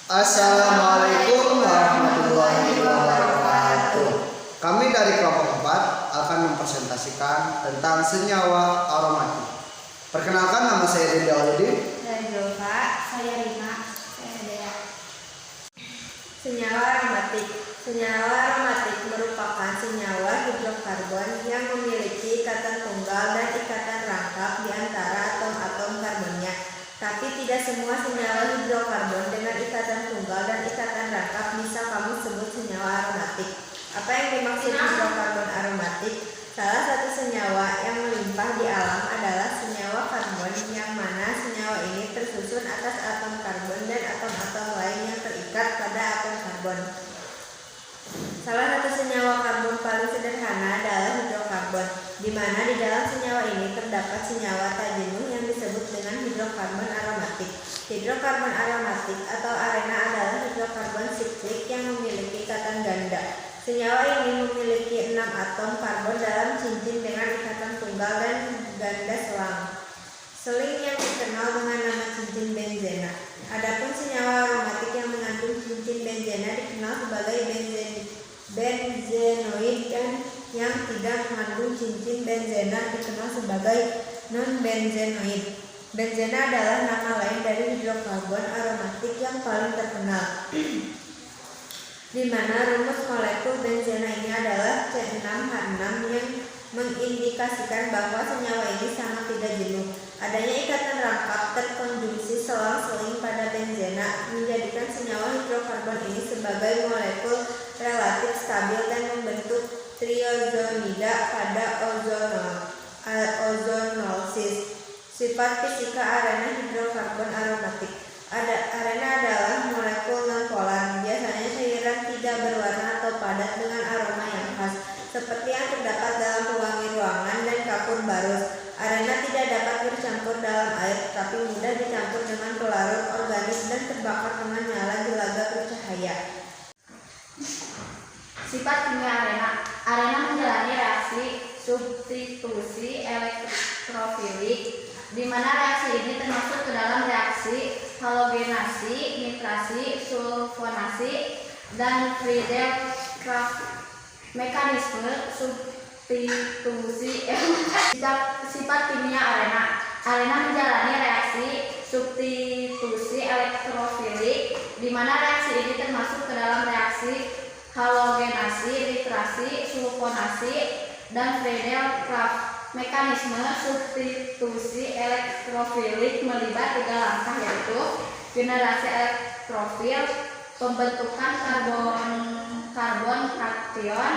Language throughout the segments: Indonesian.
Assalamualaikum warahmatullahi wabarakatuh. Kami dari kelompok 4 akan mempresentasikan tentang senyawa aromatik. Perkenalkan, nama saya Dinda Aludin. Saya Jova, saya Rima, saya Dea. Senyawa aromatik. Senyawa aromatik merupakan senyawa hidrokarbon yang memiliki ikatan tunggal dan ikatan rangkap di antara atom-atom karbonnya. Tapi tidak semua senyawa hidrokarbon dengan ikatan tunggal dan ikatan rangkap bisa kamu sebut senyawa aromatik. Apa yang dimaksud hidrokarbon aromatik? Salah satu senyawa yang melimpah di alam adalah senyawa karbon, yang mana senyawa ini tersusun atas atom karbon dan atom-atom lain yang terikat pada atom karbon. Salah satu senyawa karbon paling sederhana adalah hidrokarbon, di mana di dalam senyawa ini terdapat senyawa tak jenuh yang disebut dengan hidrokarbon aromatik. Hidrokarbon aromatik atau arena adalah hidrokarbon siklik yang memiliki ikatan ganda. Senyawa ini memiliki 6 atom karbon dalam cincin dengan ikatan tunggal dan ganda selang. Seling yang dikenal dengan nama cincin benzena. Adapun senyawa aromatik yang mengandung cincin benzena dikenal sebagai benzenoid, dan yang tidak mengandung cincin benzena dikenal sebagai non-benzenoid. Benzena adalah nama lain dari hidrokarbon aromatik yang paling terkenal, di mana rumus molekul benzena ini adalah C6H6 yang mengindikasikan bahwa senyawa ini sangat tidak jenuh. Adanya ikatan rangkap terkonjungsi selang-seling pada benzena menjadikan senyawa hidrokarbon ini sebagai molekul relatif stabil dan membentuk triozonida pada ozonolsis. Sifat fisika arena hidrokarbon aromatik. Arena adalah molekul non-polar, biasanya cairan tidak berwarna atau padat dengan aroma yang khas, seperti yang terdapat dalam pewangi ruangan dan kapur barus. Arena tidak dapat bercampur dalam air, tapi mudah dicampur dengan pelarut organik dan terbakar dengan nyala gelaga bercahaya. Sifat kimia arena. Arena menjalani reaksi substitusi elektrofilik, di mana reaksi ini termasuk ke dalam reaksi halogenasi, nitrasi, sulfonasi, dan Friedel-Crafts. Mekanisme substitusi sifat kimia arena. Arena menjalani reaksi substitusi elektrofilik, di mana reaksi ini termasuk ke dalam reaksi halogenasi, nitrasi, sulfonasi, dan Friedel-Crafts. Mekanisme substitusi elektrofilik melibat 3 langkah, yaitu generasi elektrofil, pembentukan karbon kation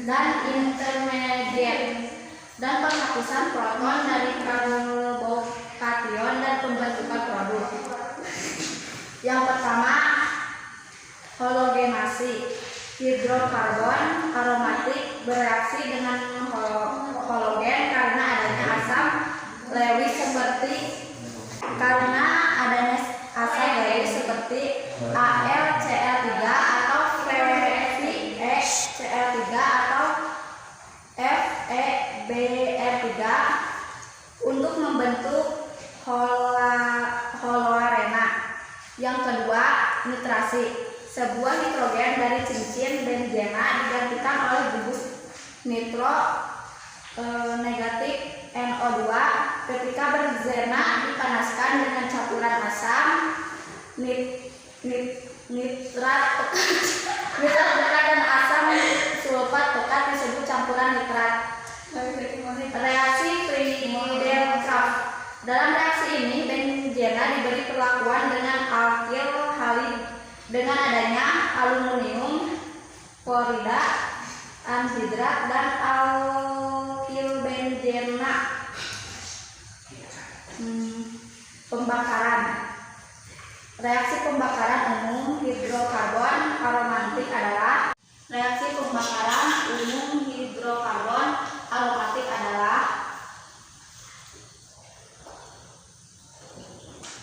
dan intermediat, dan penghapusan proton dari karbokation dan pembentukan produk. Yang pertama, halogenasi. Hidrokarbon aromatik bereaksi dengan halogen karena adanya asam Lewis seperti AlCl3 atau FeCl3 atau FeBr3 untuk membentuk haloarena. Yang kedua, nitrasi. Sebuah nitrogen dari cincin benzena digantikan oleh gugus nitro negatif NO2 ketika benzena dipanaskan dengan campuran asam nitrat pekat dan asam sulfat pekat disebut campuran nitrat. Reaksi Friedel-Crafts. Dalam reaksi ini benzena diberi perlakuan dengan alkil halid dengan adanya aluminium klorida, anhidrat, dan alkilbenzena. Pembakaran. Reaksi pembakaran umum hidrokarbon aromatik adalah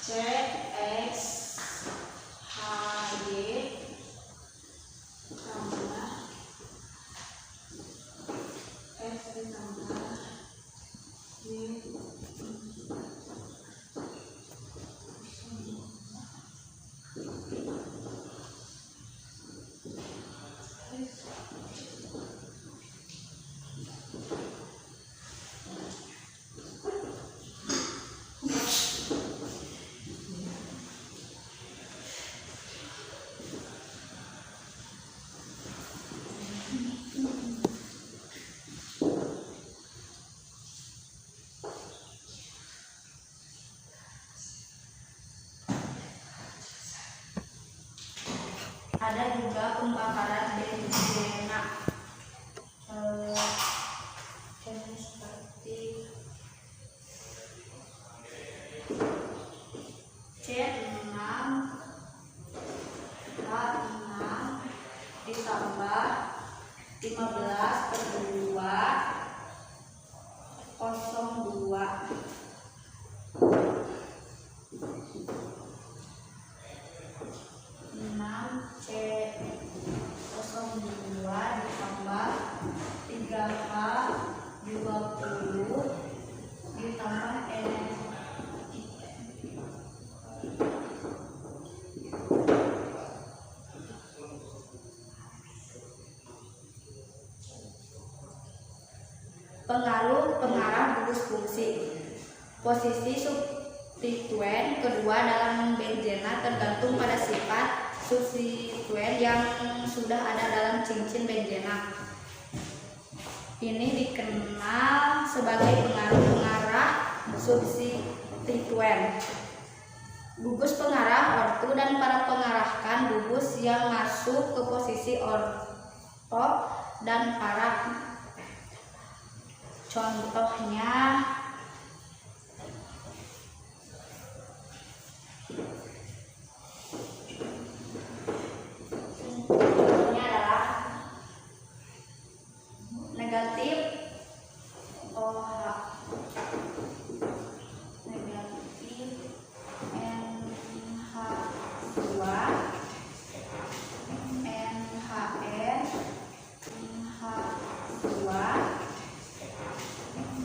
CXHD tambah F tambah Y mencegah pembakaran benzena. Contohnya seperti C6 H6 ditambah 15/2 02 6C02 ditambah 3H20 ditambah N. Pengarah gugus fungsi. Posisi substituen kedua dalam benzena tergantung pada sifat substituen yang sudah ada dalam cincin benzena. Ini dikenal sebagai pengarah substituen. Gugus pengarah ortu dan para pengarahkan gugus yang masuk ke posisi orto dan para. Contohnya adalah negatif OH, negatif NH2, NHN, NH2,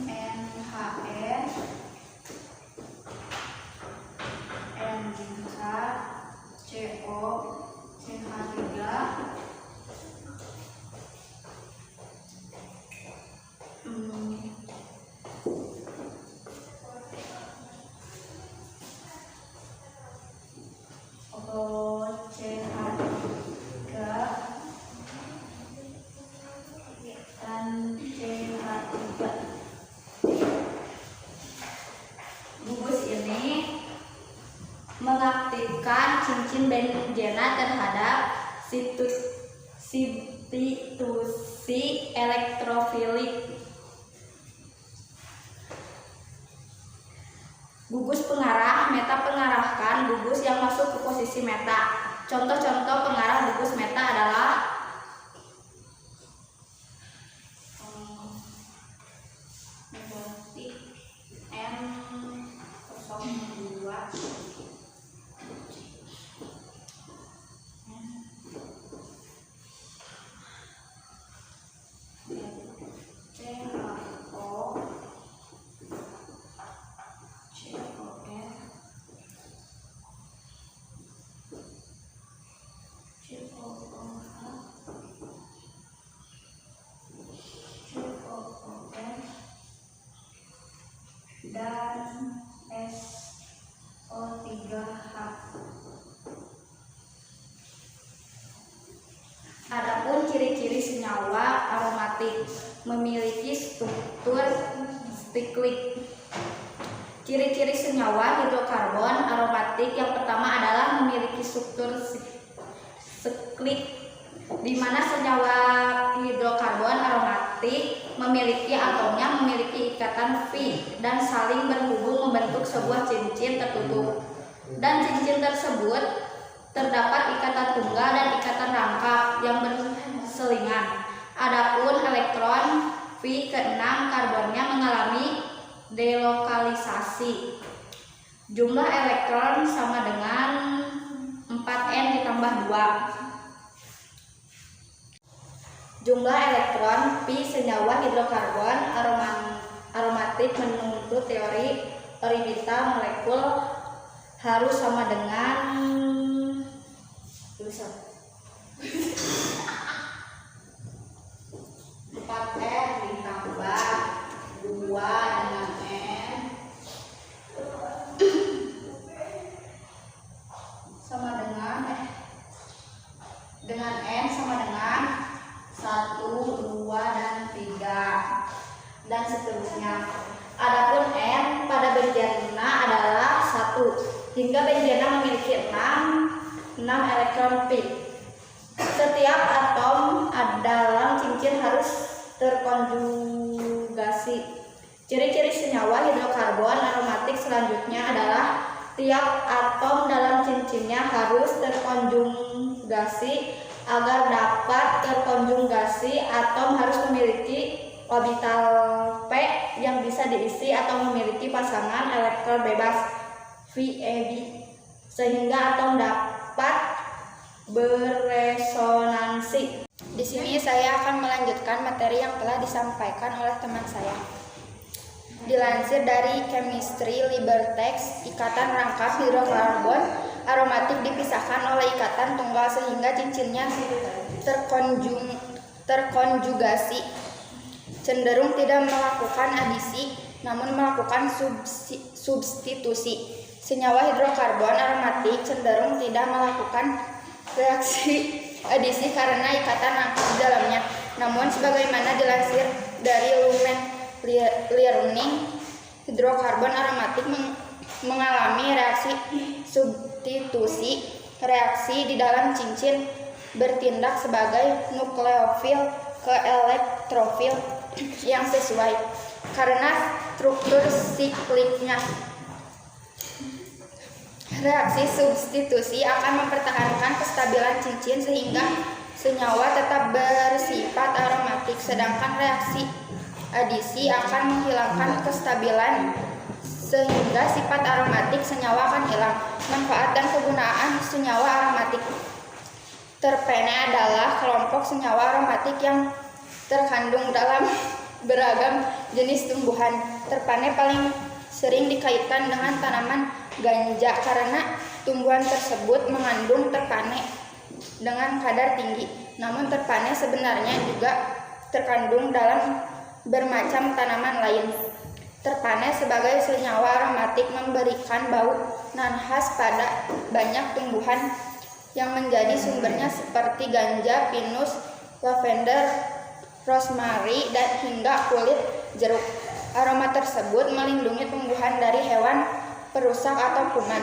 NHN, NH, CO, CH3, CH3 dan CH3. Gugus ini mengaktifkan cincin benzena terhadap substitusi elektrofilik. Gugus pengarah meta pengarahkan gugus yang masuk ke posisi meta. Contoh-contoh pengarah gugus meta adalah negatif N02, dan SO3H. Adapun ciri-ciri senyawa aromatik memiliki struktur siklik. Ciri-ciri senyawa hidrokarbon aromatik yang pertama adalah memiliki struktur siklik, di mana senyawa hidrokarbon aromatik memiliki atomnya memiliki ikatan V dan saling berhubung membentuk sebuah cincin tertutup. Dan cincin tersebut terdapat ikatan tunggal dan ikatan rangkap yang berselingan. Adapun elektron V6 karbonnya mengalami delokalisasi. Jumlah elektron sama dengan 4N ditambah 2. Jumlah elektron pi senyawa hidrokarbon aromatik menurut teori orbital molekul harus sama dengan 4R ditambah 2 dengan N sama dengan N sama dengan 1, 2, dan 3 dan seterusnya. Adapun N pada benzena adalah 1 hingga benzena memiliki 6 elektron pi. Setiap atom dalam cincin harus terkonjugasi. Ciri-ciri senyawa hidrokarbon aromatik selanjutnya adalah tiap atom dalam cincinnya harus terkonjugasi. Agar dapat terkonjugasi, atom harus memiliki orbital p yang bisa diisi atau memiliki pasangan elektron bebas VeB, sehingga atom dapat beresonansi. Di sini saya akan melanjutkan materi yang telah disampaikan oleh teman saya. Dilansir dari Chemistry LiberText, ikatan rangkap hidrokarbon aromatik dipisahkan oleh ikatan tunggal sehingga cincinnya terkonjugasi. Cenderung tidak melakukan adisi, namun melakukan substitusi. Senyawa hidrokarbon aromatik cenderung tidak melakukan reaksi adisi karena ikatan rangkap di dalamnya. Namun sebagaimana dilansir dari Lumen Learning, hidrokarbon aromatik mengalami reaksi substitusi. Reaksi di dalam cincin bertindak sebagai nukleofil ke elektrofil yang sesuai karena struktur sikliknya. Reaksi substitusi akan mempertahankan kestabilan cincin sehingga senyawa tetap bersifat aromatik, sedangkan reaksi adisi akan menghilangkan kestabilan sehingga sifat aromatik senyawa akan hilang. Manfaat dan kegunaan senyawa aromatik. Terpene adalah kelompok senyawa aromatik yang terkandung dalam beragam jenis tumbuhan. Terpene paling sering dikaitkan dengan tanaman ganja karena tumbuhan tersebut mengandung terpene dengan kadar tinggi. Namun terpene sebenarnya juga terkandung dalam bermacam tanaman lain. Terpene sebagai senyawa aromatik memberikan bau nan khas pada banyak tumbuhan yang menjadi sumbernya seperti ganja, pinus, lavender, rosemary, dan hingga kulit jeruk. Aroma tersebut melindungi tumbuhan dari hewan perusak atau kuman.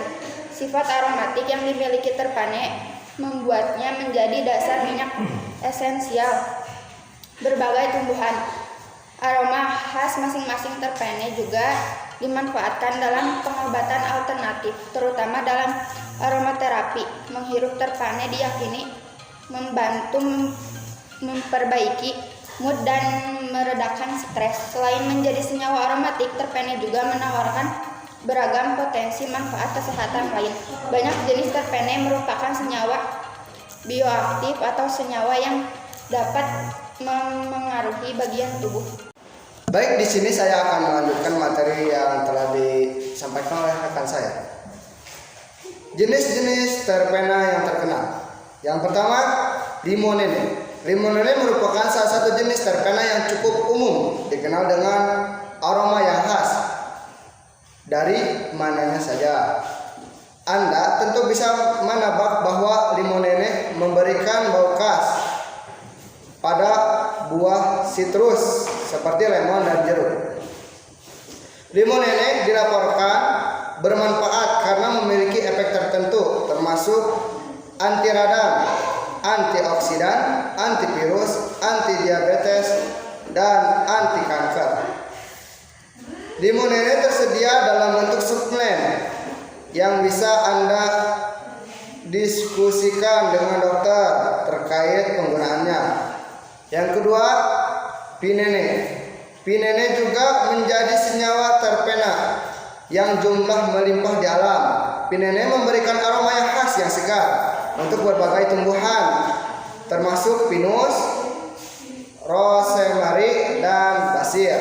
Sifat aromatik yang dimiliki terpene membuatnya menjadi dasar minyak esensial berbagai tumbuhan. Aroma khas masing-masing terpene juga dimanfaatkan dalam pengobatan alternatif, terutama dalam aromaterapi. Menghirup terpene diyakini membantu memperbaiki mood dan meredakan stres. Selain menjadi senyawa aromatik, terpene juga menawarkan beragam potensi manfaat kesehatan lain. Banyak jenis terpene merupakan senyawa bioaktif atau senyawa yang dapat memengaruhi bagian tubuh. Baik, di sini saya akan melanjutkan materi yang telah disampaikan oleh rekan saya. Jenis-jenis terpena yang terkenal. Yang pertama, limonene. Limonene merupakan salah satu jenis terpena yang cukup umum, dikenal dengan aroma yang khas. Dari mananya saja, Anda tentu bisa menebak bahwa limonene memberikan bau khas pada buah sitrus seperti lemon dan jeruk. Limonene dilaporkan bermanfaat karena memiliki efek tertentu termasuk anti radang, antioksidan, antivirus, anti diabetes, dan anti kanker. Limonene tersedia dalam bentuk suplemen yang bisa Anda diskusikan dengan dokter terkait penggunaannya. Yang kedua, pinene. Pinene juga menjadi senyawa terpena yang jumlah melimpah di alam. Pinene memberikan aroma yang khas yang segar untuk berbagai tumbuhan termasuk pinus, rosemary, dan basil.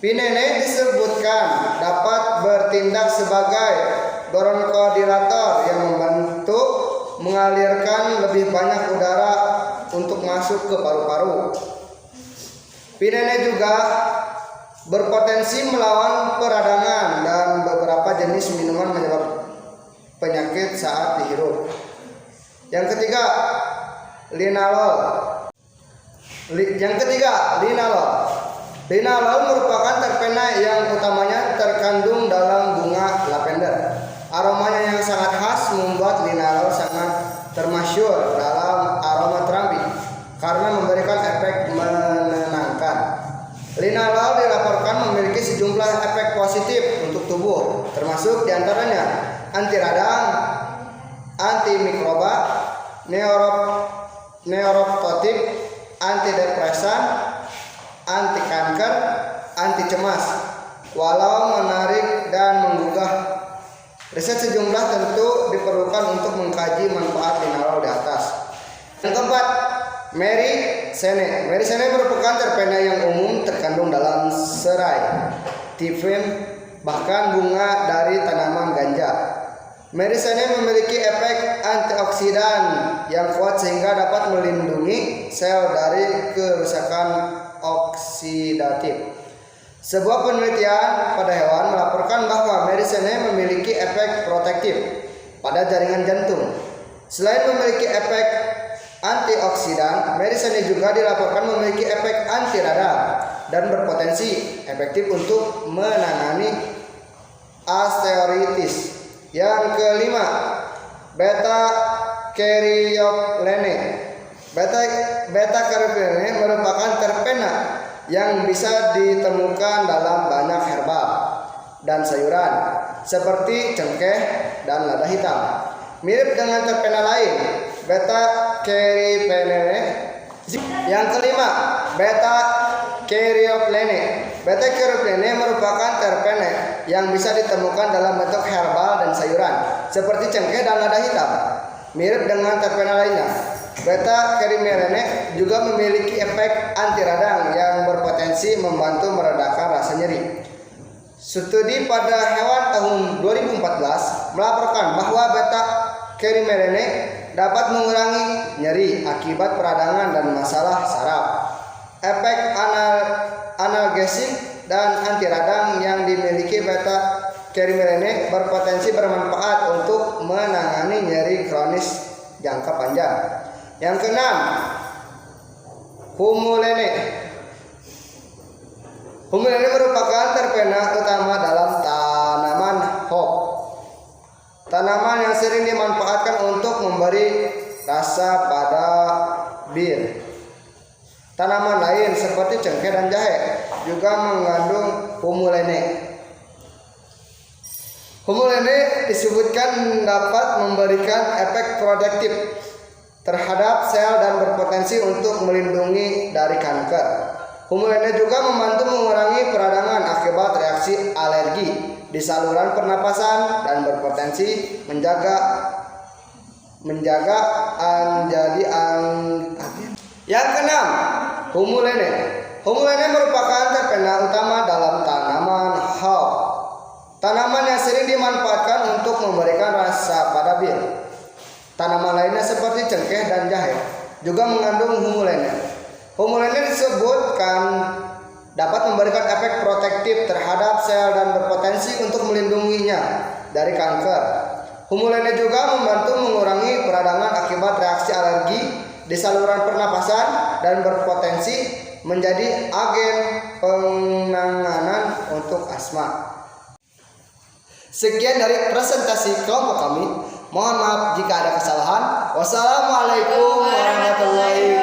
Pinene disebutkan dapat bertindak sebagai bronchodilator yang membantu mengalirkan lebih banyak udara untuk masuk ke paru-paru. Pinene juga berpotensi melawan peradangan dan beberapa jenis minuman menyebabkan penyakit saat dihirup. Yang ketiga, linalol. Linalol merupakan terpena yang utamanya terkandung dalam bunga lavender. Aromanya yang sangat khas membuat linalol sangat termasyhur dalam aroma positif untuk tubuh, termasuk diantaranya anti radang, anti mikroba, neuroptotik, anti depresan, anti kanker, anti cemas. Walau menarik dan menggugah, riset sejumlah tentu diperlukan untuk mengkaji manfaat mineral di atas. Yang keempat, Myricene. Myricene merupakan terpena yang umum terkandung dalam serai, tifin, bahkan bunga dari tanaman ganja. Myricene memiliki efek antioksidan yang kuat sehingga dapat melindungi sel dari kerusakan oksidatif. Sebuah penelitian pada hewan melaporkan bahwa Myricene memiliki efek protektif pada jaringan jantung. Selain memiliki efek antioksidan, Myricene juga dilaporkan memiliki efek anti radang dan berpotensi efektif untuk menangani osteoartritis. Yang kelima, beta-caryophyllene. Beta-caryophyllene merupakan terpena yang bisa ditemukan dalam banyak herbal dan sayuran seperti cengkeh dan lada hitam. Mirip dengan terpena lain, beta-caryophyllene. Yang kelima, beta-caryophyllene. Beta-caryophyllene merupakan terpena yang bisa ditemukan dalam bentuk herbal dan sayuran seperti cengkeh dan lada hitam. Mirip dengan terpena lainnya, beta-caryophyllene juga memiliki efek anti radang yang berpotensi membantu meredakan rasa nyeri. Studi pada hewan tahun 2014 melaporkan bahwa beta-caryophyllene dapat mengurangi nyeri akibat peradangan dan masalah saraf. Efek analgesik dan anti radang yang dimiliki beta-caryophyllene berpotensi bermanfaat untuk menangani nyeri kronis jangka panjang. Yang keenam, humulene. Humulene merupakan terpena utama dalam tanaman hop. Tanaman yang sering dimanfaatkan untuk memberi rasa pada bir. Tanaman lain seperti cengkeh dan jahe juga mengandung humulene. Humulene disebutkan dapat memberikan efek protektif terhadap sel dan berpotensi untuk melindungi dari kanker. Humulene juga membantu mengurangi peradangan akibat reaksi alergi di saluran pernapasan dan berpotensi menjaga Yang keenam, humulene. Humulene merupakan terpena utama dalam tanaman hop. Tanaman yang sering dimanfaatkan untuk memberikan rasa pada bir. Tanaman lainnya seperti cengkeh dan jahe juga mengandung humulene. Humulene disebutkan dapat memberikan efek protektif terhadap sel dan berpotensi untuk melindunginya dari kanker. Humulene juga membantu mengurangi peradangan akibat reaksi alergi di saluran pernapasan dan berpotensi menjadi agen penanganan untuk asma. Sekian dari presentasi kelompok kami. Mohon maaf jika ada kesalahan. Wassalamualaikum warahmatullahi wabarakatuh.